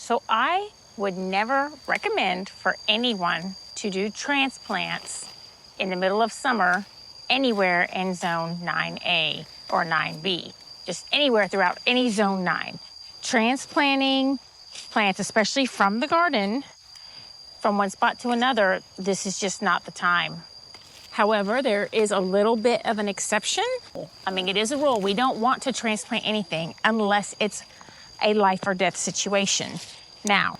So I would never recommend for anyone to do transplants in the middle of summer anywhere in zone 9A or 9B, just anywhere throughout any zone 9. Transplanting plants, especially from the garden, from one spot to another, this is just not the time. However, there is a little bit of an exception. I mean, it is a rule. We don't want to transplant anything unless it's a life or death situation. Now,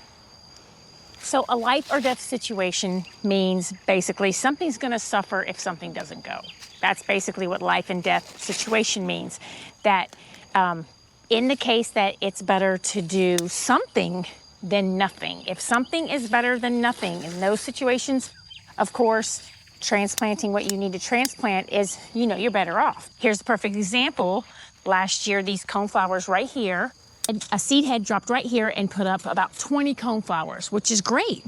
so a life or death situation means basically something's gonna suffer if something doesn't go. That's basically what life and death situation means. That in the case that it's better to do something than nothing. If something is better than nothing in those situations, of course, transplanting what you need to transplant is, you're better off. Here's a perfect example. Last year, these coneflowers right here, a seed head dropped right here and put up about 20 coneflowers, which is great.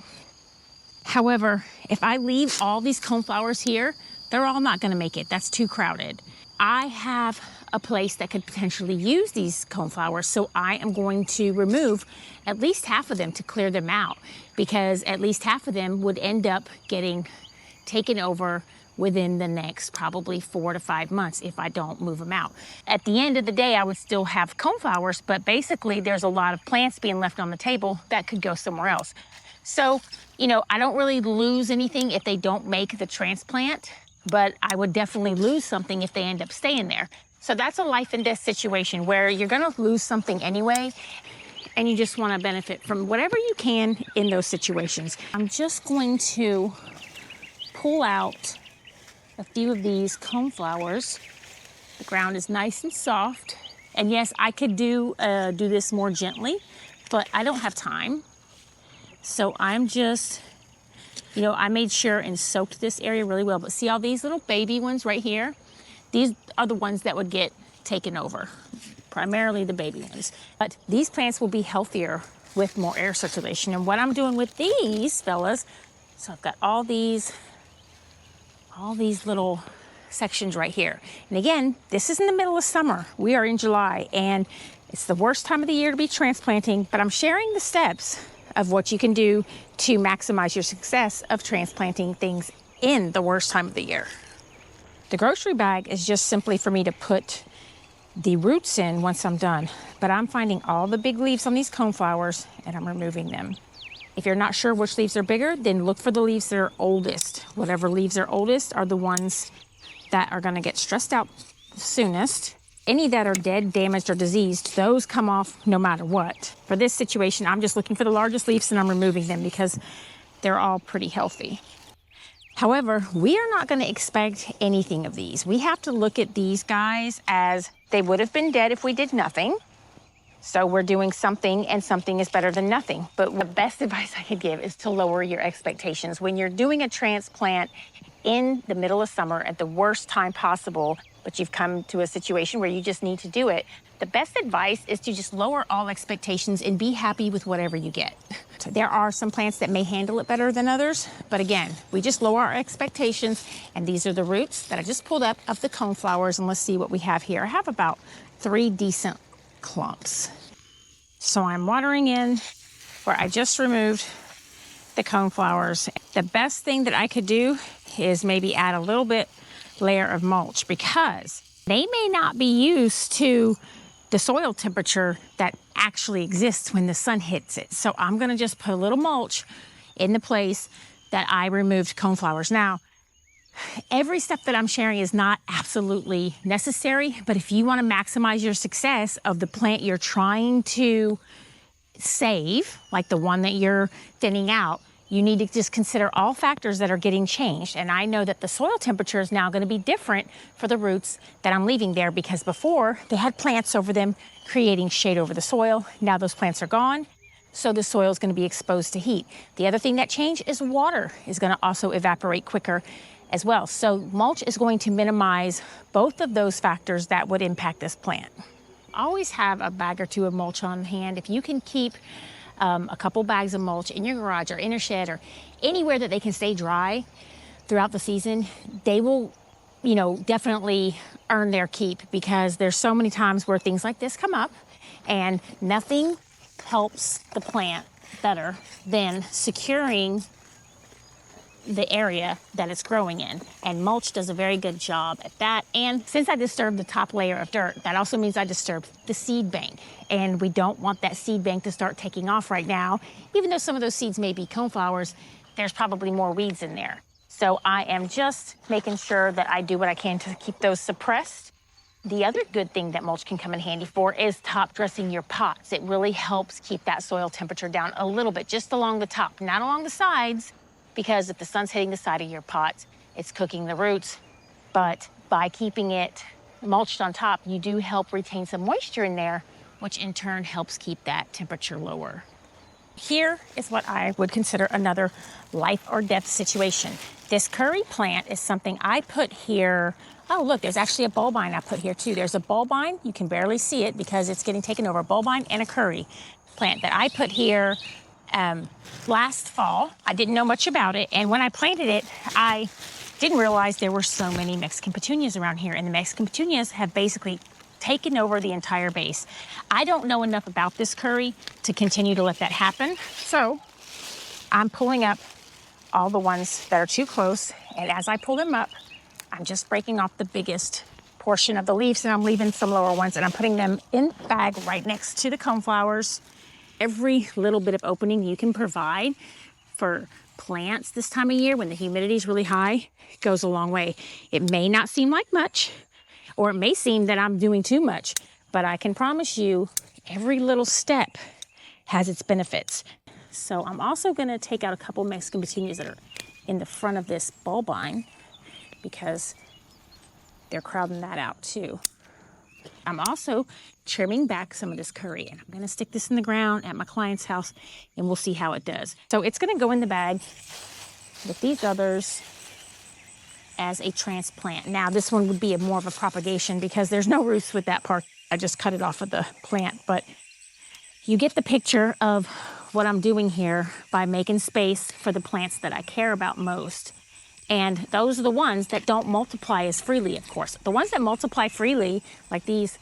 However, if I leave all these coneflowers here, they're all not gonna make it. That's too crowded. I have a place that could potentially use these coneflowers, so I am going to remove at least half of them to clear them out, because at least half of them would end up getting taken over within the next probably 4 to 5 months if I don't move them out. At the end of the day, I would still have coneflowers, but basically there's a lot of plants being left on the table that could go somewhere else. So, I don't really lose anything if they don't make the transplant, but I would definitely lose something if they end up staying there. So that's a life and death situation where you're gonna lose something anyway, and you just wanna benefit from whatever you can in those situations. I'm just going to pull out a few of these coneflowers. The ground is nice and soft. And yes, I could do this more gently, but I don't have time. So I'm just, I made sure and soaked this area really well. But see all these little baby ones right here? These are the ones that would get taken over, primarily the baby ones. But these plants will be healthier with more air circulation. And what I'm doing with these fellas, so I've got all these little sections right here. And again, this is in the middle of summer. We are in July, and it's the worst time of the year to be transplanting, but I'm sharing the steps of what you can do to maximize your success of transplanting things in the worst time of the year. The grocery bag is just simply for me to put the roots in once I'm done, but I'm finding all the big leaves on these coneflowers and I'm removing them. If you're not sure which leaves are bigger, then look for the leaves that are oldest. Whatever leaves are oldest are the ones that are gonna get stressed out soonest. Any that are dead, damaged, or diseased, those come off no matter what. For this situation, I'm just looking for the largest leaves and I'm removing them because they're all pretty healthy. However, we are not gonna expect anything of these. We have to look at these guys as they would have been dead if we did nothing. So we're doing something, and something is better than nothing. But the best advice I could give is to lower your expectations. When you're doing a transplant in the middle of summer at the worst time possible, but you've come to a situation where you just need to do it, the best advice is to just lower all expectations and be happy with whatever you get. There are some plants that may handle it better than others, but again, we just lower our expectations, and these are the roots that I just pulled up of the coneflowers, and let's see what we have here. I have about 3 decent clumps. So I'm watering in where I just removed the coneflowers. The best thing that I could do is maybe add a little bit layer of mulch, because they may not be used to the soil temperature that actually exists when the sun hits it. So I'm gonna just put a little mulch in the place that I removed coneflowers. Now, every step that I'm sharing is not absolutely necessary, but if you want to maximize your success of the plant you're trying to save, like the one that you're thinning out, you need to just consider all factors that are getting changed. And I know that the soil temperature is now going to be different for the roots that I'm leaving there, because before they had plants over them creating shade over the soil. Now those plants are gone, so the soil is going to be exposed to heat. The other thing that changed is water is going to also evaporate quicker as well. So mulch is going to minimize both of those factors that would impact this plant. Always have a bag or two of mulch on hand. If you can keep a couple bags of mulch in your garage or in your shed or anywhere that they can stay dry throughout the season, they will, definitely earn their keep, because there's so many times where things like this come up and nothing helps the plant better than securing the area that it's growing in. And mulch does a very good job at that. And since I disturbed the top layer of dirt, that also means I disturbed the seed bank. And we don't want that seed bank to start taking off right now. Even though some of those seeds may be coneflowers, there's probably more weeds in there. So I am just making sure that I do what I can to keep those suppressed. The other good thing that mulch can come in handy for is top dressing your pots. It really helps keep that soil temperature down a little bit, just along the top, not along the sides, because if the sun's hitting the side of your pot, it's cooking the roots. But by keeping it mulched on top, you do help retain some moisture in there, which in turn helps keep that temperature lower. Here is what I would consider another life or death situation. This curry plant is something I put here. Oh, look, there's actually a bulbine I put here too. There's a bulbine. You can barely see it because it's getting taken over. A bulbine and a curry plant that I put here last fall. I didn't know much about it. And when I planted it, I didn't realize there were so many Mexican petunias around here. And the Mexican petunias have basically taken over the entire base. I don't know enough about this curry to continue to let that happen. So I'm pulling up all the ones that are too close. And as I pull them up, I'm just breaking off the biggest portion of the leaves and I'm leaving some lower ones and I'm putting them in the bag right next to the coneflowers. Every little bit of opening you can provide for plants this time of year when the humidity is really high goes a long way. It may not seem like much, or it may seem that I'm doing too much, but I can promise you every little step has its benefits. So I'm also gonna take out a couple Mexican petunias that are in the front of this bulbine because they're crowding that out too. I'm also trimming back some of this curry and I'm gonna stick this in the ground at my client's house and we'll see how it does. So it's gonna go in the bag with these others as a transplant. Now this one would be more of a propagation because there's no roots with that part. I just cut it off of the plant, but you get the picture of what I'm doing here by making space for the plants that I care about most. And those are the ones that don't multiply as freely, of course. The ones that multiply freely, like these,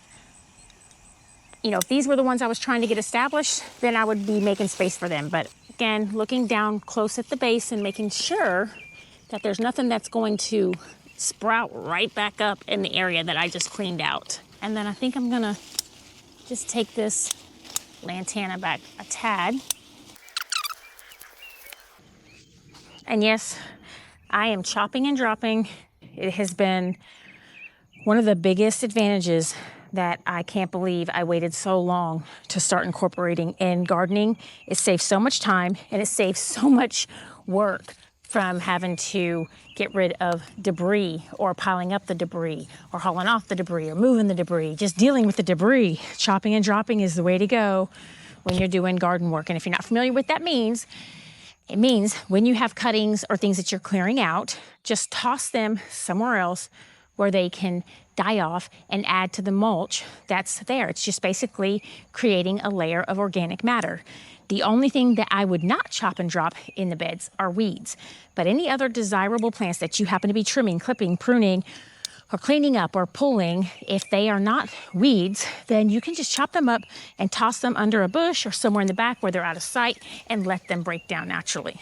you know, if these were the ones I was trying to get established, then I would be making space for them. But again, looking down close at the base and making sure that there's nothing that's going to sprout right back up in the area that I just cleaned out. And then I think I'm gonna just take this lantana back a tad. And yes, I am chopping and dropping. It has been one of the biggest advantages that I can't believe I waited so long to start incorporating in gardening. It saves so much time and it saves so much work from having to get rid of debris or piling up the debris or hauling off the debris or moving the debris, just dealing with the debris. Chopping and dropping is the way to go when you're doing garden work. And if you're not familiar with what that means, it means when you have cuttings or things that you're clearing out, just toss them somewhere else where they can die off and add to the mulch that's there. It's just basically creating a layer of organic matter. The only thing that I would not chop and drop in the beds are weeds. But any other desirable plants that you happen to be trimming, clipping, pruning, or cleaning up or pulling, if they are not weeds, then you can just chop them up and toss them under a bush or somewhere in the back where they're out of sight and let them break down naturally.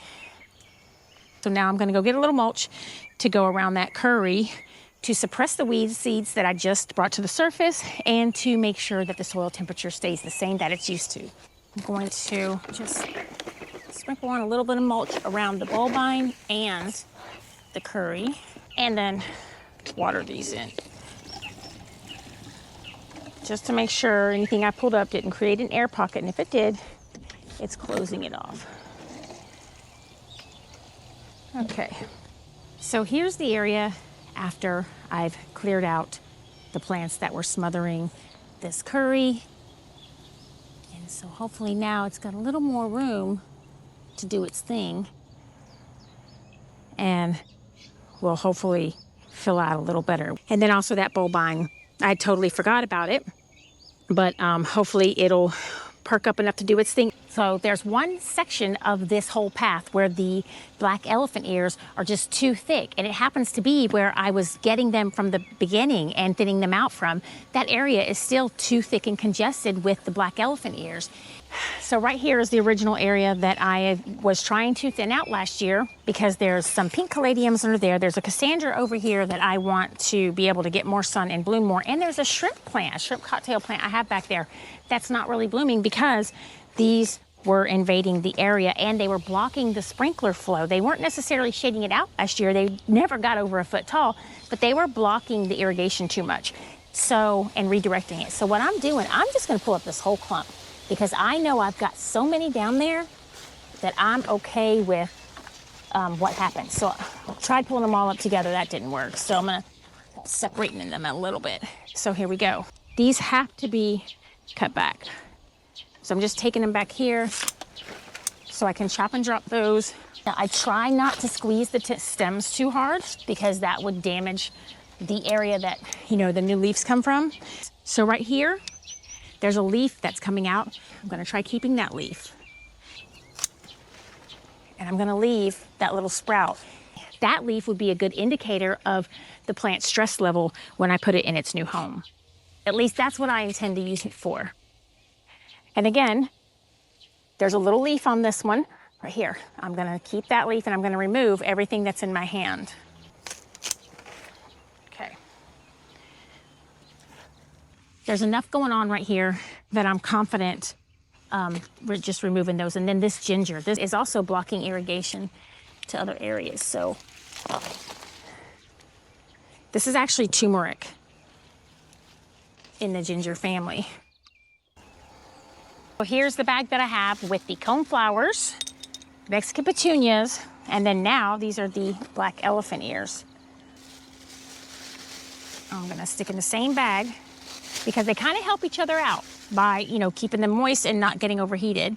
So now I'm gonna go get a little mulch to go around that curry to suppress the weed seeds that I just brought to the surface and to make sure that the soil temperature stays the same that it's used to. I'm going to just sprinkle on a little bit of mulch around the bulbine and the curry, and then water these in. Just to make sure anything I pulled up didn't create an air pocket, and if it did, it's closing it off. Okay, so here's the area after I've cleared out the plants that were smothering this curry. And so hopefully now it's got a little more room to do its thing and will hopefully fill out a little better. And then also that bulbine, I totally forgot about it, but hopefully it'll perk up enough to do its thing. So there's one section of this whole path where the black elephant ears are just too thick. And it happens to be where I was getting them from the beginning and thinning them out from. That area is still too thick and congested with the black elephant ears. So right here is the original area that I was trying to thin out last year because there's some pink caladiums under there. There's a Cassandra over here that I want to be able to get more sun and bloom more. And there's a shrimp plant, a shrimp cocktail plant I have back there that's not really blooming because these were invading the area and they were blocking the sprinkler flow. They weren't necessarily shading it out last year. They never got over a foot tall, but they were blocking the irrigation too much. So, and redirecting it. So what I'm doing, I'm just gonna pull up this whole clump because I know I've got so many down there that I'm okay with what happened. So I tried pulling them all up together, that didn't work. So I'm gonna separate them a little bit. So here we go. These have to be cut back. So I'm just taking them back here so I can chop and drop those. Now I try not to squeeze the stems too hard because that would damage the area that, you know, the new leaves come from. So right here, there's a leaf that's coming out. I'm gonna try keeping that leaf. And I'm gonna leave that little sprout. That leaf would be a good indicator of the plant's stress level when I put it in its new home. At least that's what I intend to use it for. And again, there's a little leaf on this one right here. I'm gonna keep that leaf and I'm gonna remove everything that's in my hand. Okay. There's enough going on right here that I'm confident we're just removing those. And then this ginger, this is also blocking irrigation to other areas. So this is actually turmeric in the ginger family. So here's the bag that I have with the coneflowers, Mexican petunias, and then now these are the black elephant ears. I'm gonna stick in the same bag because they kind of help each other out by, you know, keeping them moist and not getting overheated.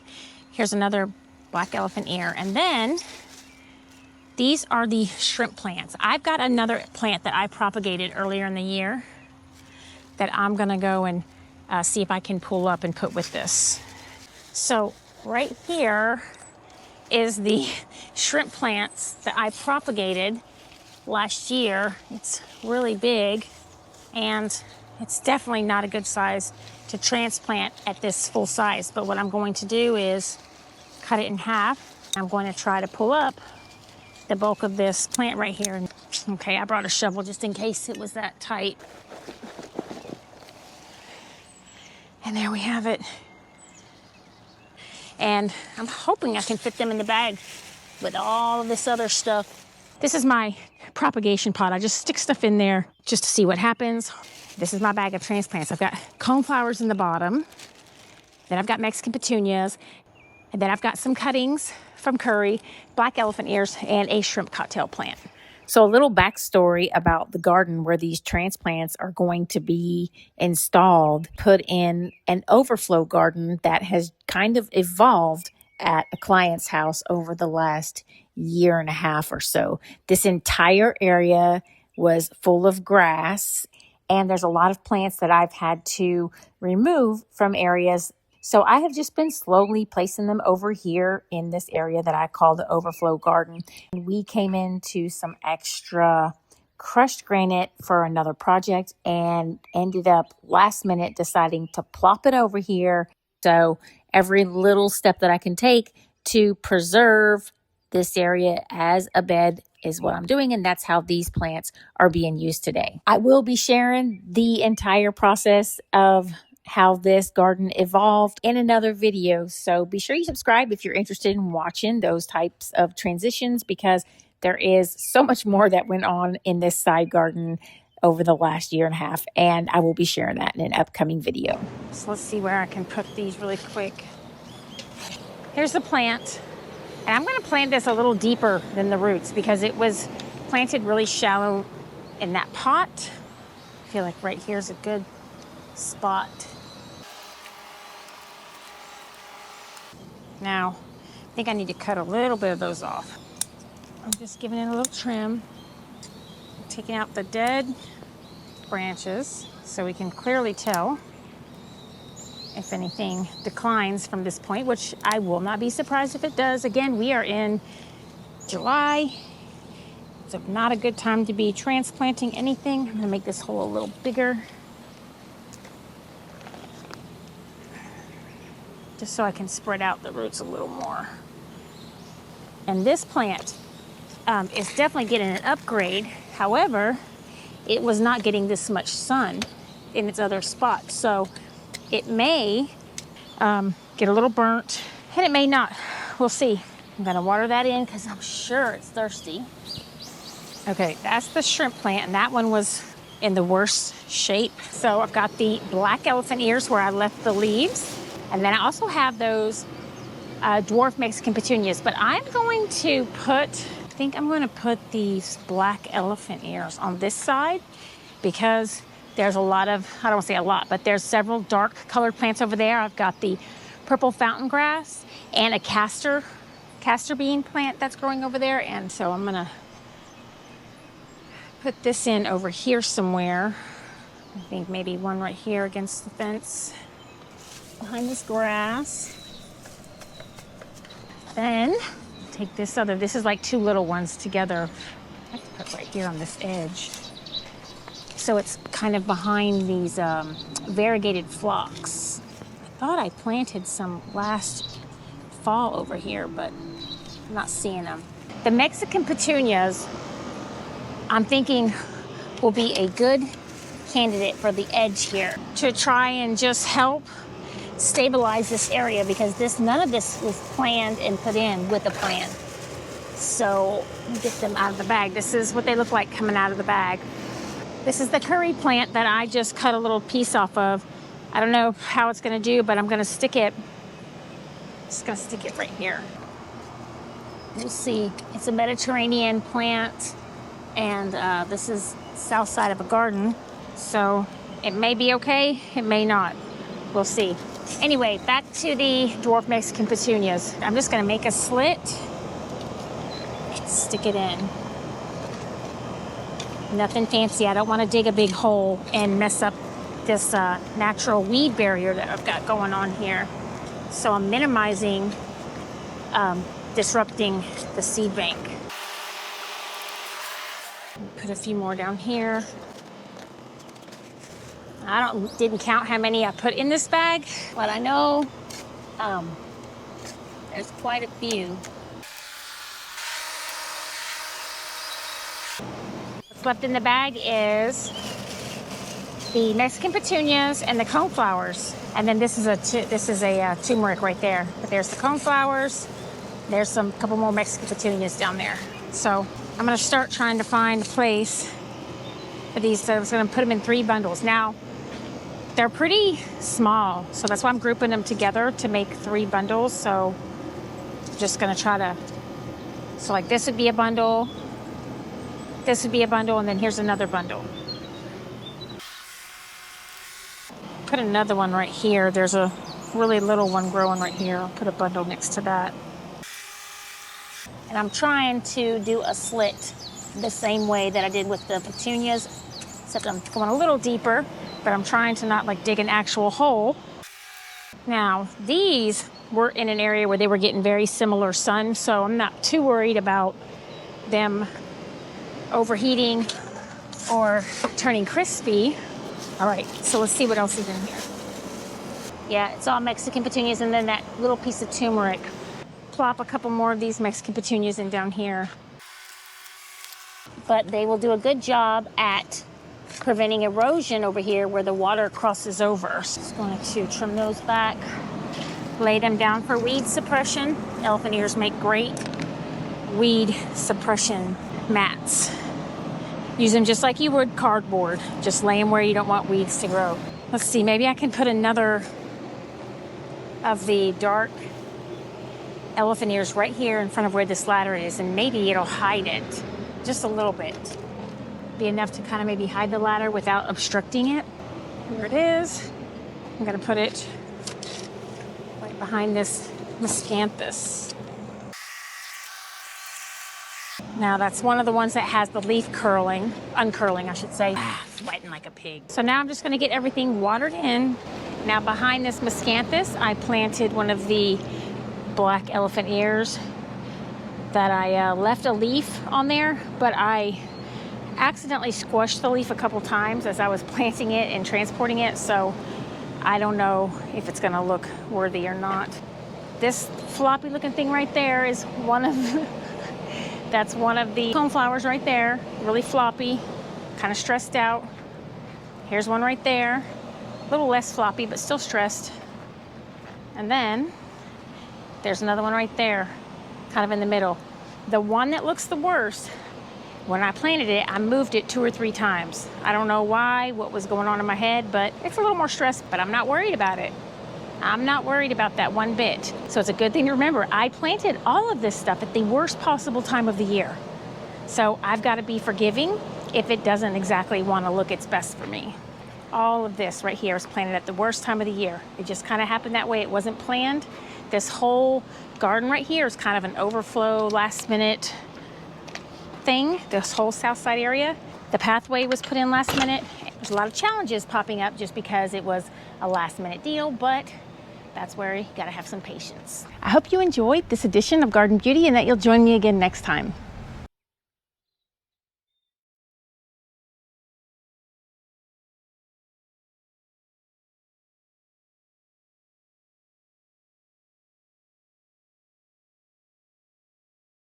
Here's another black elephant ear. And then these are the shrimp plants. I've got another plant that I propagated earlier in the year that I'm gonna go and see if I can pull up and put with this. So right here is the shrimp plants that I propagated last year. It's really big and it's definitely not a good size to transplant at this full size. But what I'm going to do is cut it in half. I'm going to try to pull up the bulk of this plant right here. Okay, I brought a shovel just in case it was that tight. And there we have it. And I'm hoping I can fit them in the bag with all of this other stuff. This is my propagation pot. I just stick stuff in there just to see what happens. This is my bag of transplants. I've got coneflowers in the bottom. Then I've got Mexican petunias. And then I've got some cuttings from curry, black elephant ears, and a shrimp cocktail plant. So a little backstory about the garden where these transplants are going to be installed, put in an overflow garden that has kind of evolved at a client's house over the last year and a half or so. This entire area was full of grass, and there's a lot of plants that I've had to remove from areas. So I have just been slowly placing them over here in this area that I call the overflow garden. We came into some extra crushed granite for another project and ended up last minute deciding to plop it over here. So every little step that I can take to preserve this area as a bed is what I'm doing, and that's how these plants are being used today. I will be sharing the entire process of how this garden evolved in another video. So be sure you subscribe if you're interested in watching those types of transitions, because there is so much more that went on in this side garden over the last year and a half, and I will be sharing that in an upcoming video. So let's see where I can put these really quick. Here's the plant, and I'm going to plant this a little deeper than the roots because it was planted really shallow in that pot. I feel like right here is a good spot. Now, I think I need to cut a little bit of those off. I'm just giving it a little trim, taking out the dead branches so we can clearly tell. if anything declines from this point, which I will not be surprised if it does. Again, we are in July. So not a good time to be transplanting anything. I'm gonna make this hole a little bigger, just so I can spread out the roots a little more. And this plant is definitely getting an upgrade. However, it was not getting this much sun in its other spots. So it may get a little burnt, and it may not. We'll see. I'm gonna water that in because I'm sure it's thirsty. Okay, that's the shrimp plant, and that one was in the worst shape. So I've got the black elephant ears where I left the leaves, and then I also have those dwarf Mexican petunias, but I'm going to put, I think I'm going to put these black elephant ears on this side because there's a lot of, I don't want to say a lot, but there's several dark colored plants over there. I've got the purple fountain grass and a castor bean plant that's growing over there, and so I'm going to put this in over here somewhere. I think maybe one right here against the fence behind this grass. Then take this other, this is like two little ones together. I have to put right here on this edge. So it's kind of behind these variegated phlox. I thought I planted some last fall over here, but I'm not seeing them. The Mexican petunias, I'm thinking, will be a good candidate for the edge here to try and just help stabilize this area, because none of this was planned and put in with a plan. So let me get them out of the bag. This is what they look like coming out of the bag. This is the curry plant that I just cut a little piece off of. I don't know how it's gonna do, but I'm gonna stick it. Just gonna stick it right here. We'll see. It's a Mediterranean plant, and this is south side of a garden. So it may be okay, it may not. We'll see. Anyway, back to the dwarf Mexican petunias. I'm just gonna make a slit and stick it in. Nothing fancy. I don't want to dig a big hole and mess up this natural weed barrier that I've got going on here. So I'm minimizing disrupting the seed bank. Put a few more down here. I didn't count how many I put in this bag, but I know there's quite a few. What's left in the bag is the Mexican petunias and the coneflowers, and then this is a turmeric right there. But there's the coneflowers. There's a couple more Mexican petunias down there. So I'm going to start trying to find a place for these. So I was going to put them in 3 bundles. Now, they're pretty small, so that's why I'm grouping them together to make 3 bundles. So I'm just going to try to, so like this would be a bundle, this would be a bundle, and then here's another bundle. Put another one right here. There's a really little one growing right here. I'll put a bundle next to that. And I'm trying to do a slit the same way that I did with the petunias, except I'm going a little deeper, but I'm trying to not like dig an actual hole. Now, these were in an area where they were getting very similar sun, so I'm not too worried about them overheating or turning crispy. All right, so let's see what else is in here. Yeah, it's all Mexican petunias, and then that little piece of turmeric. Plop a couple more of these Mexican petunias in down here. But they will do a good job at preventing erosion over here where the water crosses over. So just going to trim those back, lay them down for weed suppression. Elephant ears make great weed suppression mats. Use them just like you would cardboard. Just lay them where you don't want weeds to grow. Let's see, maybe I can put another of the dark elephant ears right here in front of where this ladder is, and maybe it'll hide it just a little bit. Be enough to kind of maybe hide the ladder without obstructing it. Here it is. I'm gonna put it right behind this miscanthus. Now that's one of the ones that has the leaf uncurling, I should say. Sweating like a pig. So now I'm just gonna get everything watered in Now behind this miscanthus, I planted one of the black elephant ears that I left a leaf on there, but I accidentally squashed the leaf a couple times as I was planting it and transporting it, so I don't know if it's gonna look worthy or not. This floppy looking thing right there is one of that's one of the coneflowers right there, really floppy, kind of stressed out. Here's one right there, a little less floppy but still stressed. And then there's another one right there, kind of in the middle. The one that looks the worst, when I planted it, I moved it 2 or 3 times. I don't know why, what was going on in my head, but it's a little more stressed, but I'm not worried about it. I'm not worried about that one bit. So it's a good thing to remember, I planted all of this stuff at the worst possible time of the year. So I've got to be forgiving if it doesn't exactly want to look its best for me. All of this right here is planted at the worst time of the year. It just kind of happened that way. It wasn't planned. This whole garden right here is kind of an overflow, last minute thing. This whole south side area. The pathway was put in last minute. There's a lot of challenges popping up just because it was a last minute deal, but that's where you gotta have some patience. I hope you enjoyed this edition of Garden Beauty and that you'll join me again next time.